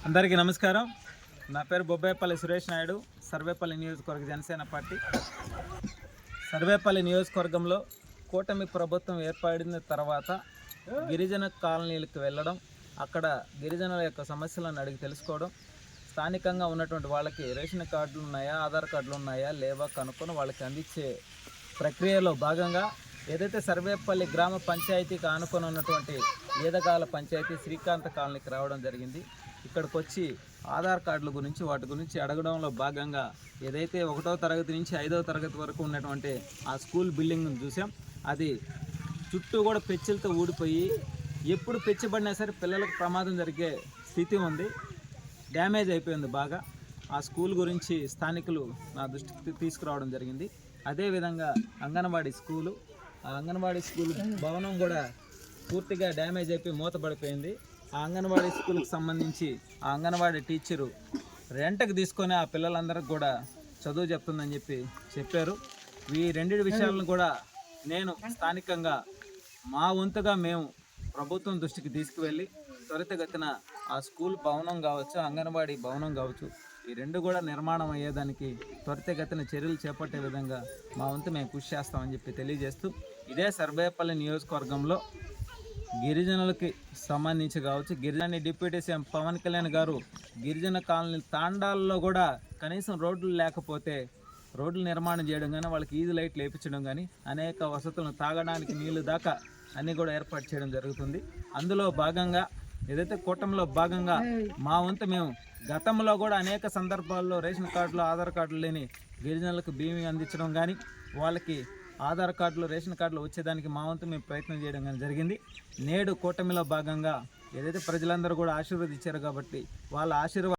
అందరికీ నమస్కారం. నా పేరు బొబ్బాయిపల్లి సురేష్ నాయుడు, సర్వేపల్లి నియోజకవర్గ జనసేన పార్టీ. సర్వేపల్లి నియోజకవర్గంలో కూటమి ప్రభుత్వం ఏర్పడిన తర్వాత గిరిజన కాలనీలకు వెళ్ళడం, అక్కడ గిరిజనుల యొక్క సమస్యలను అడిగి తెలుసుకోవడం, స్థానికంగా ఉన్నటువంటి వాళ్ళకి రేషన్ కార్డులు ఉన్నాయా, ఆధార్ కార్డులు ఉన్నాయా లేవా కనుక్కొని వాళ్ళకి అందించే ప్రక్రియలో భాగంగా ఏదైతే సర్వేపల్లి గ్రామ పంచాయతీకి ఆనుకొని ఉన్నటువంటి ఈదగాల పంచాయతీ శ్రీకాంత కాలనీకి రావడం జరిగింది. ఇక్కడికి వచ్చి ఆధార్ కార్డుల గురించి వాటి గురించి అడగడంలో భాగంగా ఏదైతే 1వ తరగతి నుంచి 5వ తరగతి వరకు ఉన్నటువంటి ఆ స్కూల్ బిల్డింగ్ను చూసాం. అది చుట్టూ కూడా పెచ్చులతో ఊడిపోయి ఎప్పుడు పెచ్చబడినా సరే పిల్లలకు ప్రమాదం జరిగే స్థితి ఉంది. డ్యామేజ్ అయిపోయింది బాగా. ఆ స్కూల్ గురించి స్థానికులు నా దృష్టికి తీసుకురావడం జరిగింది. అదేవిధంగా అంగన్వాడీ స్కూలు, ఆ అంగన్వాడీ స్కూల్ భవనం కూడా పూర్తిగా డ్యామేజ్ అయిపోయి మూతపడిపోయింది. ఆ అంగన్వాడీ స్కూల్కి సంబంధించి ఆ అంగన్వాడీ టీచరు రెంట్కి తీసుకొని ఆ పిల్లలందరికీ కూడా చదువు చెప్తుందని చెప్పారు. ఈ రెండింటి విషయాలను కూడా నేను స్థానికంగా మా వంతుగా మేము ప్రభుత్వం దృష్టికి తీసుకువెళ్ళి త్వరితగతిన ఆ స్కూల్ భవనం కావచ్చు, అంగన్వాడీ భవనం కావచ్చు, ఈ రెండు కూడా నిర్మాణం అయ్యేదానికి త్వరితగతిన చర్యలు చేపట్టే విధంగా మా వంతు మేము కృషి చేస్తామని తెలియజేస్తూ, ఇదే సర్వేపల్లి నియోజకవర్గంలో గిరిజనులకి సంబంధించి కావచ్చు, గిరిజన డిప్యూటీ సీఎం పవన్ కళ్యాణ్ గారు గిరిజన కాలనీ తాండాల్లో కూడా కనీసం రోడ్లు లేకపోతే రోడ్లు నిర్మాణం చేయడం కానీ, వాళ్ళకి ఈజీ లైట్లు వేయించడం కానీ, అనేక వసతులను తాగడానికి నీళ్లు దాకా అన్నీ కూడా ఏర్పాటు చేయడం జరుగుతుంది. అందులో భాగంగా ఏదైతే కూటమిలో భాగంగా మా వంతు మేము గతంలో కూడా అనేక సందర్భాల్లో రేషన్ కార్డులు, ఆధార్ కార్డులు లేని గిరిజనులకు భీమీ అందించడం కానీ, వాళ్ళకి ఆధార్ కార్డులు, రేషన్ కార్డులు వచ్చేదానికి మా వంతు మేము ప్రయత్నం చేయడం కానీ జరిగింది. నేడు కూటమిలో భాగంగా ఏదైతే ప్రజలందరూ కూడా ఆశీర్వదించారు కాబట్టి వాళ్ళ ఆశీర్వాదం